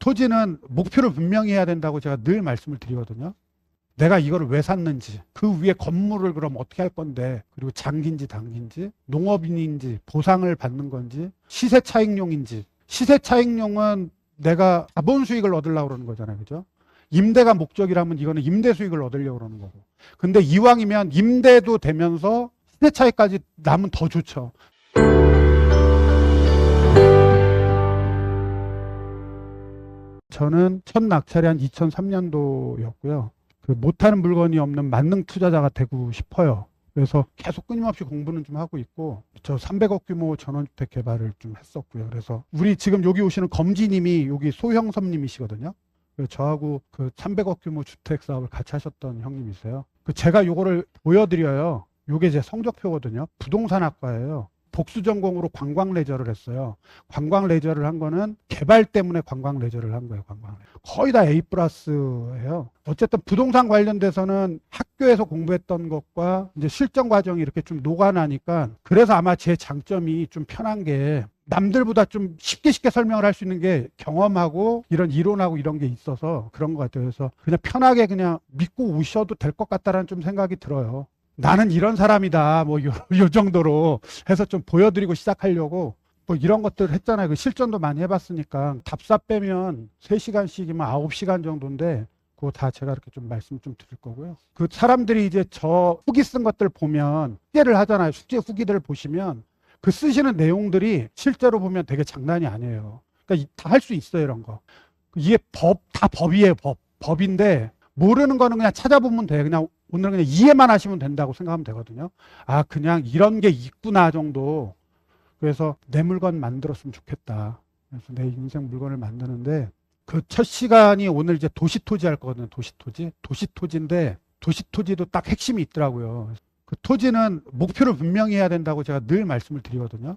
토지는 목표를 분명히 해야 된다고 제가 늘 말씀을 드리거든요. 내가 이거를 왜 샀는지, 그 위에 건물을 그럼 어떻게 할 건데, 그리고 장기인지 단기인지, 농업인인지, 보상을 받는 건지, 시세 차익용인지. 시세 차익용은 내가 자본 수익을 얻으려고 그러는 거잖아요. 그죠? 임대가 목적이라면 이거는 임대 수익을 얻으려고 그러는 거고. 근데 이왕이면 임대도 되면서 시세 차익까지 나면 더 좋죠. 저는 첫 낙찰이 한 2003년도였고요. 못하는 물건이 없는 만능 투자자가 되고 싶어요. 그래서 계속 끊임없이 공부는 좀 하고 있고, 저 300억 규모 전원주택 개발을 좀 했었고요. 그래서 우리 지금 여기 오시는 검지님이 여기 소형섭님이시거든요. 그래서 저하고 그 300억 규모 주택 사업을 같이 하셨던 형님이세요. 제가 요거를 보여드려요. 요게 제 성적표거든요. 부동산학과예요. 복수 전공으로 관광 레저를 했어요. 관광 레저를 한 거는 개발 때문에 관광 레저를 한 거예요. 관광 레저. 거의 다 A+예요. 어쨌든 부동산 관련돼서는 학교에서 공부했던 것과 이제 실전 과정이 이렇게 좀 녹아나니까, 그래서 아마 제 장점이 좀 편한 게, 남들보다 좀 쉽게 설명을 할 수 있는 게 경험하고 이런 이론하고 이런 게 있어서 그런 것 같아요. 그래서 그냥 편하게 그냥 믿고 오셔도 될 것 같다라는 좀 생각이 들어요. 나는 이런 사람이다, 요 정도로 해서 좀 보여드리고 시작하려고 이런 것들을 했잖아요. 그 실전도 많이 해봤으니까. 답사 빼면 3시간씩이면 9시간 정도인데, 그거 다 제가 이렇게 좀 말씀 좀 드릴 거고요. 그 사람들이 이제 저 후기 쓴 것들 보면, 숙제를 하잖아요. 숙제 후기들을 보시면 그 쓰시는 내용들이 실제로 보면 되게 장난이 아니에요. 그러니까 다 할 수 있어요, 이런 거. 이게 다 법이에요, 법인데, 모르는 거는 그냥 찾아보면 돼요. 그냥 오늘은 그냥 이해만 하시면 된다고 생각하면 되거든요. 아, 그냥 이런 게 있구나 정도. 그래서 내 물건 만들었으면 좋겠다. 그래서 내 인생 물건을 만드는데, 그 첫 시간이 오늘 이제 도시토지 할 거거든요. 도시토지인데, 도시토지도 딱 핵심이 있더라고요. 그 토지는 목표를 분명히 해야 된다고 제가 늘 말씀을 드리거든요.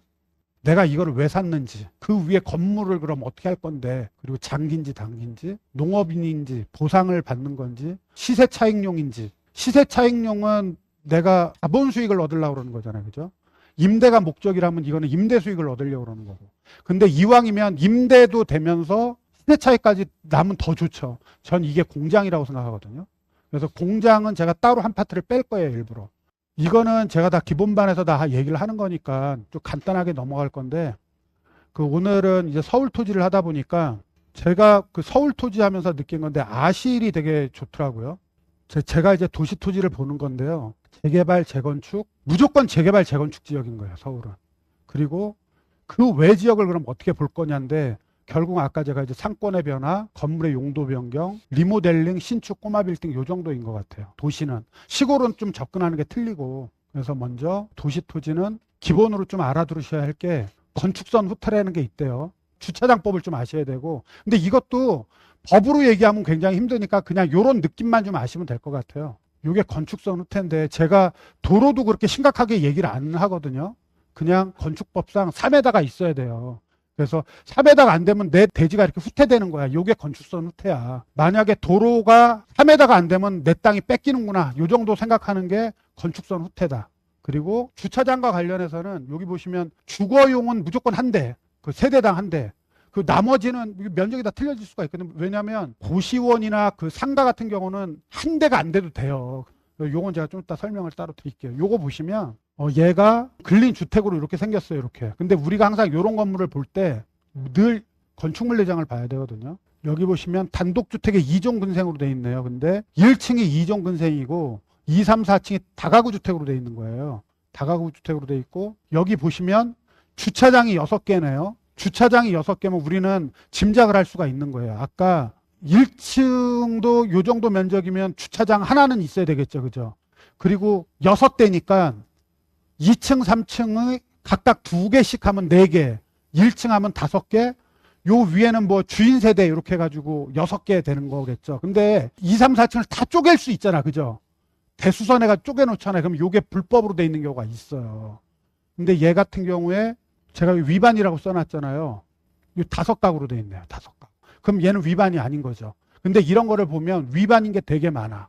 내가 이거를 왜 샀는지, 그 위에 건물을 그럼 어떻게 할 건데, 그리고 장기인지 단기인지, 농업인인지, 보상을 받는 건지, 시세 차익용인지. 시세 차익용은 내가 자본 수익을 얻으려고 그러는 거잖아요. 그죠? 임대가 목적이라면 이거는 임대 수익을 얻으려고 그러는 거고. 근데 이왕이면 임대도 되면서 시세 차익까지 나면 더 좋죠. 전 이게 공장이라고 생각하거든요. 그래서 공장은 제가 따로 한 파트를 뺄 거예요, 일부러. 이거는 제가 다 기본반에서 다 얘기를 하는 거니까 좀 간단하게 넘어갈 건데, 오늘은 이제 서울 토지를 하다 보니까 제가 그 서울 토지 하면서 느낀 건데, 아실이 되게 좋더라고요. 제가 이제 도시 토지를 보는 건데요. 재개발, 재건축, 무조건 재개발, 재건축 지역인 거예요, 서울은. 그리고 그 외 지역을 그럼 어떻게 볼 거냐인데, 결국 아까 제가 이제 상권의 변화, 건물의 용도 변경, 리모델링, 신축, 꼬마 빌딩 요 정도인 것 같아요. 도시는. 시골은 좀 접근하는 게 틀리고. 그래서 먼저 도시 토지는 기본으로 좀 알아두셔야 할 게, 건축선 후퇴라는 게 있대요. 주차장법을 좀 아셔야 되고. 근데 이것도 법으로 얘기하면 굉장히 힘드니까 그냥 요런 느낌만 좀 아시면 될 것 같아요. 요게 건축선 후퇴인데, 제가 도로도 그렇게 심각하게 얘기를 안 하거든요. 그냥 건축법상 3m가 있어야 돼요. 그래서 3m가 안 되면 내 대지가 이렇게 후퇴되는 거야. 요게 건축선 후퇴야. 만약에 도로가 3m가 안 되면 내 땅이 뺏기는구나, 요 정도 생각하는 게 건축선 후퇴다. 그리고 주차장과 관련해서는 여기 보시면 주거용은 무조건 한 대, 그 세대당 한 대. 그 나머지는 면적이 다 틀려질 수가 있거든요. 왜냐하면 고시원이나 그 상가 같은 경우는 한 대가 안 돼도 돼요. 요건 제가 좀 이따 설명을 따로 드릴게요. 요거 보시면 얘가 근린 주택으로 이렇게 생겼어요. 이렇게. 근데 우리가 항상 이런 건물을 볼 때 늘 건축물 내장을 봐야 되거든요. 여기 보시면 단독주택에 2종 근생으로 돼 있네요. 근데 1층이 2종 근생이고 2, 3, 4층이 다가구 주택으로 돼 있는 거예요. 다가구 주택으로 돼 있고, 여기 보시면 주차장이 6개네요. 주차장이 6개면 우리는 짐작을 할 수가 있는 거예요. 아까 1층도 요 정도 면적이면 주차장 하나는 있어야 되겠죠. 그죠? 그리고 6대니까 2층, 3층의 각각 2개씩 하면 4개, 1층 하면 5개, 요 위에는 뭐 주인 세대 이렇게 해가지고 6개 되는 거겠죠. 근데 2, 3, 4층을 다 쪼갤 수 있잖아. 그죠? 대수선에가 쪼개놓잖아요. 그럼 요게 불법으로 돼 있는 경우가 있어요. 근데 얘 같은 경우에 제가 위반이라고 써놨잖아요. 이 5가구로 돼 있네요. 5가구. 그럼 얘는 위반이 아닌 거죠. 근데 이런 거를 보면 위반인 게 되게 많아.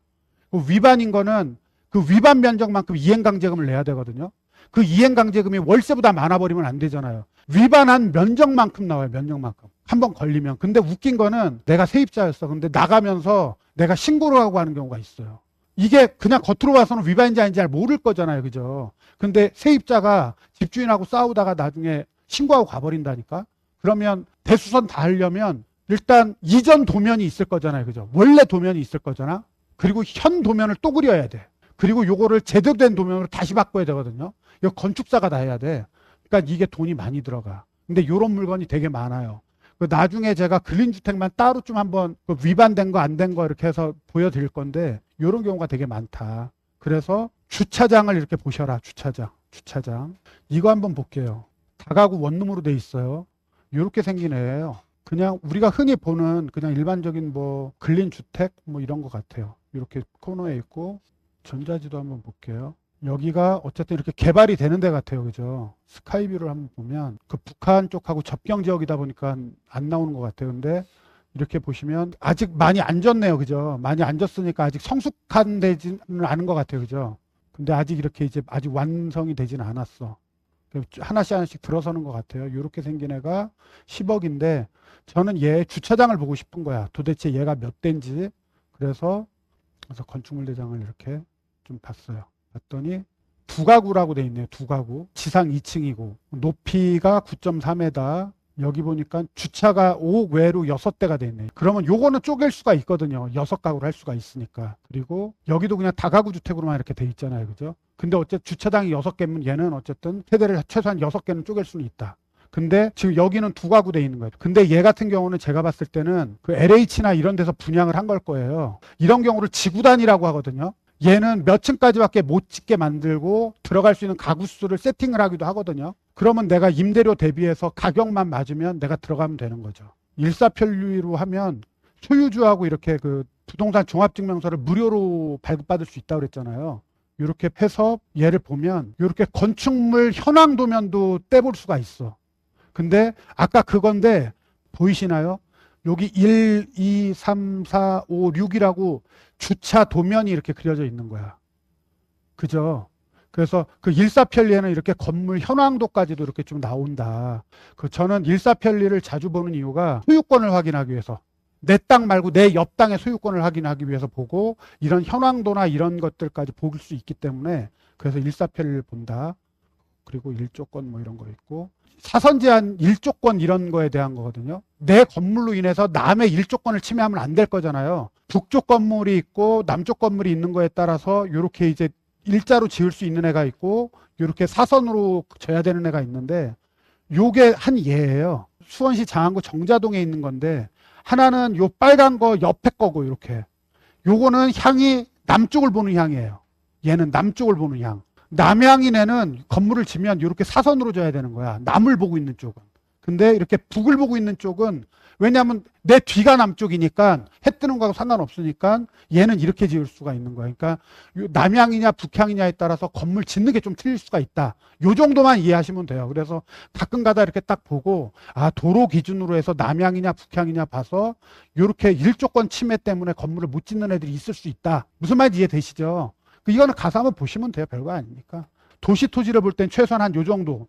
위반인 거는 그 위반 면적만큼 이행강제금을 내야 되거든요. 그 이행강제금이 월세보다 많아버리면 안 되잖아요. 위반한 면적만큼 나와요. 면적만큼. 한번 걸리면. 근데 웃긴 거는 내가 세입자였어. 근데 나가면서 내가 신고를 하고 하는 경우가 있어요. 이게 그냥 겉으로 봐서는 위반인지 아닌지 잘 모를 거잖아요. 그죠? 근데 세입자가 집주인하고 싸우다가 나중에 신고하고 가버린다니까? 그러면 대수선 다 하려면 일단 이전 도면이 있을 거잖아요. 그죠? 원래 도면이 있을 거잖아? 그리고 현 도면을 또 그려야 돼. 그리고 요거를 제대로 된 도면으로 다시 바꿔야 되거든요. 이거 건축사가 다 해야 돼. 그러니까 이게 돈이 많이 들어가. 근데 요런 물건이 되게 많아요. 나중에 제가 근린주택만 따로 좀 한번 위반된 거 안 된 거 이렇게 해서 보여드릴 건데 요런 경우가 되게 많다. 그래서 주차장을 이렇게 보셔라. 주차장. 이거 한번 볼게요. 다가구 원룸으로 돼 있어요. 요렇게 생긴 애예요. 그냥 우리가 흔히 보는 그냥 일반적인 뭐 근린주택 뭐 이런 것 같아요. 이렇게 코너에 있고 전자지도 한번 볼게요. 여기가 어쨌든 이렇게 개발이 되는 데 같아요. 그죠? 스카이뷰를 한번 보면 그 북한 쪽하고 접경 지역이다 보니까 안 나오는 것 같아요. 근데 이렇게 보시면 아직 많이 안 졌네요. 그죠? 많이 안 졌으니까 아직 성숙한 되지는 않은 것 같아요. 그죠? 근데 아직 이렇게 이제 아직 완성이 되지는 않았어. 하나씩 들어서는 것 같아요. 이렇게 생긴 애가 10억인데 저는 얘 주차장을 보고 싶은 거야. 도대체 얘가 몇 대인지. 그래서 건축물 대장을 이렇게 좀 봤어요. 봤더니 두 가구라고 돼 있네요. 두 가구. 지상 2층이고 높이가 9.3m. 여기 보니까 주차가 5억 외로 6대가 돼 있네요. 그러면 요거는 쪼갤 수가 있거든요. 6가구로 할 수가 있으니까. 그리고 여기도 그냥 다가구 주택으로만 이렇게 돼 있잖아요. 그죠? 근데 어쨌든 주차장이 6개면 얘는 어쨌든 세대를 최소한 6개는 쪼갤 수는 있다. 근데 지금 여기는 두 가구 돼 있는 거예요. 근데 얘 같은 경우는 제가 봤을 때는 그 LH나 이런 데서 분양을 한 걸 거예요. 이런 경우를 지구단이라고 하거든요. 얘는 몇 층까지밖에 못 짓게 만들고 들어갈 수 있는 가구 수를 세팅을 하기도 하거든요. 그러면 내가 임대료 대비해서 가격만 맞으면 내가 들어가면 되는 거죠. 일사편리로 하면 소유주하고 이렇게 그 부동산 종합증명서를 무료로 발급받을 수 있다고 그랬잖아요. 이렇게 해서 얘를 보면 이렇게 건축물 현황 도면도 떼볼 수가 있어. 근데 아까 그건데 보이시나요? 여기 1, 2, 3, 4, 5, 6이라고 주차 도면이 이렇게 그려져 있는 거야. 그죠? 그래서 그 일사편리에는 이렇게 건물 현황도까지도 이렇게 좀 나온다. 저는 일사편리를 자주 보는 이유가 소유권을 확인하기 위해서. 내 땅 말고 내 옆 땅의 소유권을 확인하기 위해서 보고 이런 현황도나 이런 것들까지 볼 수 있기 때문에 그래서 일사편리를 본다. 그리고 일조권 뭐 이런 거 있고 사선 제한 일조권 이런 거에 대한 거거든요. 내 건물로 인해서 남의 일조권을 침해하면 안 될 거잖아요. 북쪽 건물이 있고 남쪽 건물이 있는 거에 따라서 이렇게 이제 일자로 지을 수 있는 애가 있고 이렇게 사선으로 져야 되는 애가 있는데 요게 한 예예요. 수원시 장안구 정자동에 있는 건데 하나는 요 빨간 거 옆에 거고 이렇게 요거는 향이 남쪽을 보는 향이에요. 얘는 남쪽을 보는 향. 남향인 애는 건물을 지면 이렇게 사선으로 져야 되는 거야. 남을 보고 있는 쪽은. 근데 이렇게 북을 보고 있는 쪽은 왜냐하면 내 뒤가 남쪽이니까 해 뜨는 거하고 상관없으니까 얘는 이렇게 지을 수가 있는 거야. 그러니까 남향이냐 북향이냐에 따라서 건물 짓는 게 좀 틀릴 수가 있다. 요 정도만 이해하시면 돼요. 그래서 가끔 가다 이렇게 딱 보고 도로 기준으로 해서 남향이냐 북향이냐 봐서 이렇게 일조권 침해 때문에 건물을 못 짓는 애들이 있을 수 있다. 무슨 말인지 이해되시죠? 이거는 가서 한번 보시면 돼요. 별거 아니니까. 도시 토지를 볼 땐 최소한 한 요 정도.